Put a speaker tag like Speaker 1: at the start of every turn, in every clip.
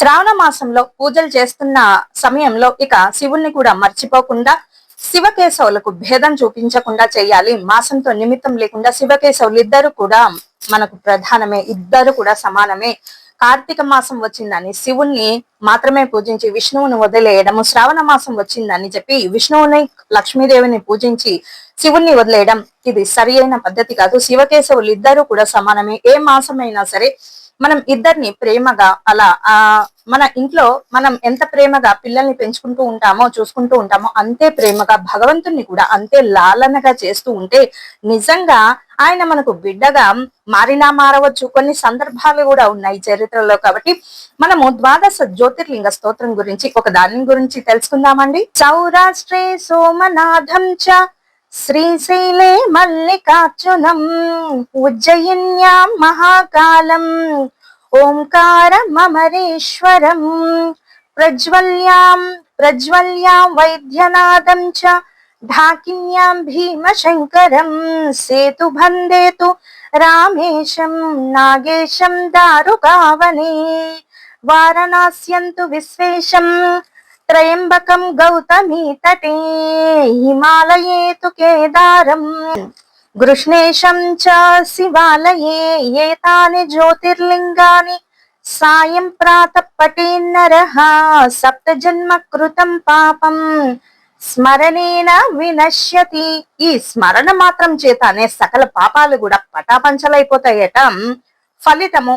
Speaker 1: శ్రావణ మాసంలో పూజలు చేస్తున్న సమయంలో ఇక శివుణ్ణి కూడా మర్చిపోకుండా శివకేశవులకు భేదం చూపించకుండా చేయాలి. మాసంతో నిమిత్తం లేకుండా శివకేశవులు ఇద్దరు కూడా మనకు ప్రధానమే, ఇద్దరు కూడా సమానమే. కార్తీక మాసం వచ్చిందని శివుణ్ణి మాత్రమే పూజించి విష్ణువుని వదిలేయడము, శ్రావణ మాసం వచ్చిందని చెప్పి విష్ణువుని లక్ష్మీదేవిని పూజించి శివుణ్ణి వదిలేయడం ఇది సరి అయిన పద్ధతి కాదు. శివకేశవులు ఇద్దరు కూడా సమానమే. ఏ మాసమైనా సరే మనం ఇద్దరిని ప్రేమగా అలా మన ఇంట్లో మనం ఎంత ప్రేమగా పిల్లల్ని పెంచుకుంటూ ఉంటామో చూసుకుంటూ ఉంటామో అంతే ప్రేమగా భగవంతుణ్ణి కూడా అంతే లాలనగా చేస్తూ ఉంటే నిజంగా ఆయన మనకు బిడ్డగా మారినా మారవచ్చు. కొన్ని సందర్భాలు కూడా ఉన్నాయి చరిత్రలో. కాబట్టి మనము ద్వాదశ జ్యోతిర్లింగ స్తోత్రం గురించి ఒక దాని గురించి తెలుసుకుందామండి. సౌరాష్ట్రే సోమనాథం చ శ్రీశైలే మల్లికార్జునం ఉజ్జయిన్యాం మహాకాలం ఓంకారమమరేశ్వరం ప్రజ్వల్యాం వైద్యనాథం చ ఢాకిన్యాం భీమశంకరం సేతుబంధేతు రామేశం నాగేశం దారుకావనే వారణాస్యంతు విశ్వేశం త్రయంబకం గౌతమీ తటే హిమాలయేతు కేదారం గృష్ణేశం చ శివాలయే ఏతాని జ్యోతిర్లింగాని సాయం ప్రాతః పఠేన్నరః సప్త జన్మ కృతం పాపం స్మరణేన వినశ్యతి. ఈ స్మరణ మాత్రం చేతనే సకల పాపాలు కూడా పటాపంచలైపోతాయట. ఫలితము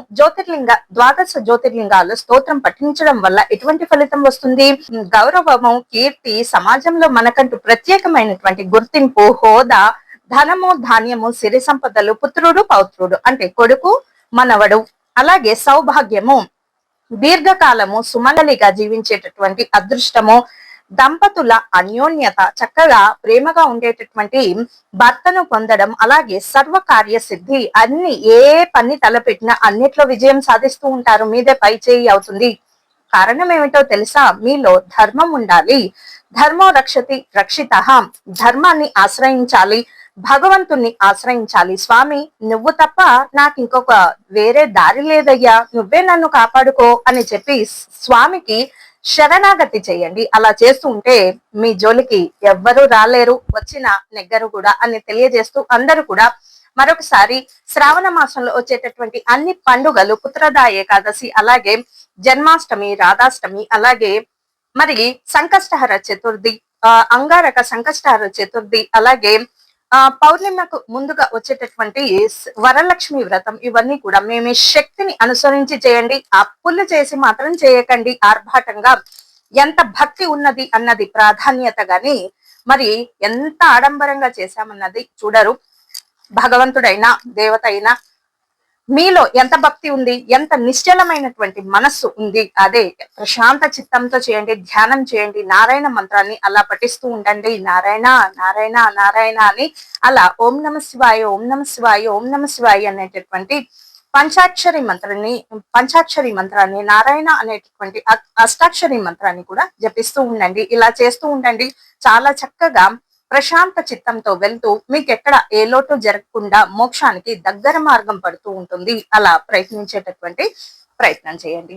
Speaker 1: ద్వాదశ జ్యోతిర్లింగాలు స్తోత్రం పఠించడం వల్ల ఎటువంటి ఫలితం వస్తుంది? గౌరవము, కీర్తి, సమాజంలో మనకంటూ ప్రత్యేకమైనటువంటి గుర్తింపు, హోదా, ధనము, ధాన్యము, సిరి సంపదలు, పుత్రుడు, పౌత్రుడు అంటే కొడుకు, మనవడు, అలాగే సౌభాగ్యము, దీర్ఘకాలము, సుమంగలిగా జీవించేటటువంటి అదృష్టము, దంపతుల అన్యోన్యత, చక్కగా ప్రేమగా ఉండేటటువంటి భర్తను పొందడం, అలాగే సర్వకార్య సిద్ధి, అన్ని ఏ పని తలపెట్టినా అన్నిట్లో విజయం సాధిస్తూ ఉంటారు. మీదే పై చేయి అవుతుంది. కారణం ఏమిటో తెలుసా? మీలో ధర్మం ఉండాలి. ధర్మో రక్షతి రక్షితః. ధర్మాన్ని ఆశ్రయించాలి, భగవంతుణ్ణి ఆశ్రయించాలి. స్వామి నువ్వు తప్ప నాకు ఇంకొక వేరే దారి లేదయ్యా, నువ్వే నన్ను కాపాడుకో అని చెప్పి స్వామికి శరణాగతి చేయండి. అలా చేస్తూ ఉంటే మీ జోలికి ఎవ్వరూ రాలేరు, వచ్చిన నెగ్గరు కూడా అని తెలియజేస్తూ అందరూ కూడా మరొకసారి శ్రావణ మాసంలో వచ్చేటటువంటి అన్ని పండుగలు, పుత్రదా ఏకాదశి, అలాగే జన్మాష్టమి, రాధాష్టమి, అలాగే మరి సంకష్టహర చతుర్థి, అంగారక సంకష్టహర చతుర్థి, అలాగే పౌర్ణిమకు ముందుగా వచ్చేటటువంటి వరలక్ష్మి వ్రతం, ఇవన్నీ కూడా మేము శక్తిని అనుసరించి చేయండి. అప్పులు చేసి మాత్రం చేయకండి ఆర్భాటంగా. ఎంత భక్తి ఉన్నది అన్నది ప్రాధాన్యత గాని మరి ఎంత ఆడంబరంగా చేశామన్నది చూడరు. భగవంతుడైనా దేవత అయినా మీలో ఎంత భక్తి ఉంది, ఎంత నిశ్చలమైనటువంటి మనస్సు ఉంది, అదే ప్రశాంత చిత్తంతో చేయండి. ధ్యానం చేయండి, నారాయణ మంత్రాన్ని అలా పఠిస్తూ ఉండండి. నారాయణ నారాయణ నారాయణ అని అలా ఓం నమ శివాయ, ఓం నమ శివాయ, ఓం నమ శివాయ అనేటటువంటి పంచాక్షరి మంత్రాన్ని, నారాయణ అనేటటువంటి అష్టాక్షరి మంత్రాన్ని కూడా జపిస్తూ ఉండండి. ఇలా చేస్తూ ఉండండి. చాలా చక్కగా ప్రశాంత చిత్తంతో వెళ్తూ మీకు ఎక్కడ ఏ లోటు జరగకుండా మోక్షానికి దగ్గర మార్గం పడుతూ ఉంటుంది. అలా ప్రయత్నించేటటువంటి ప్రయత్నం చేయండి.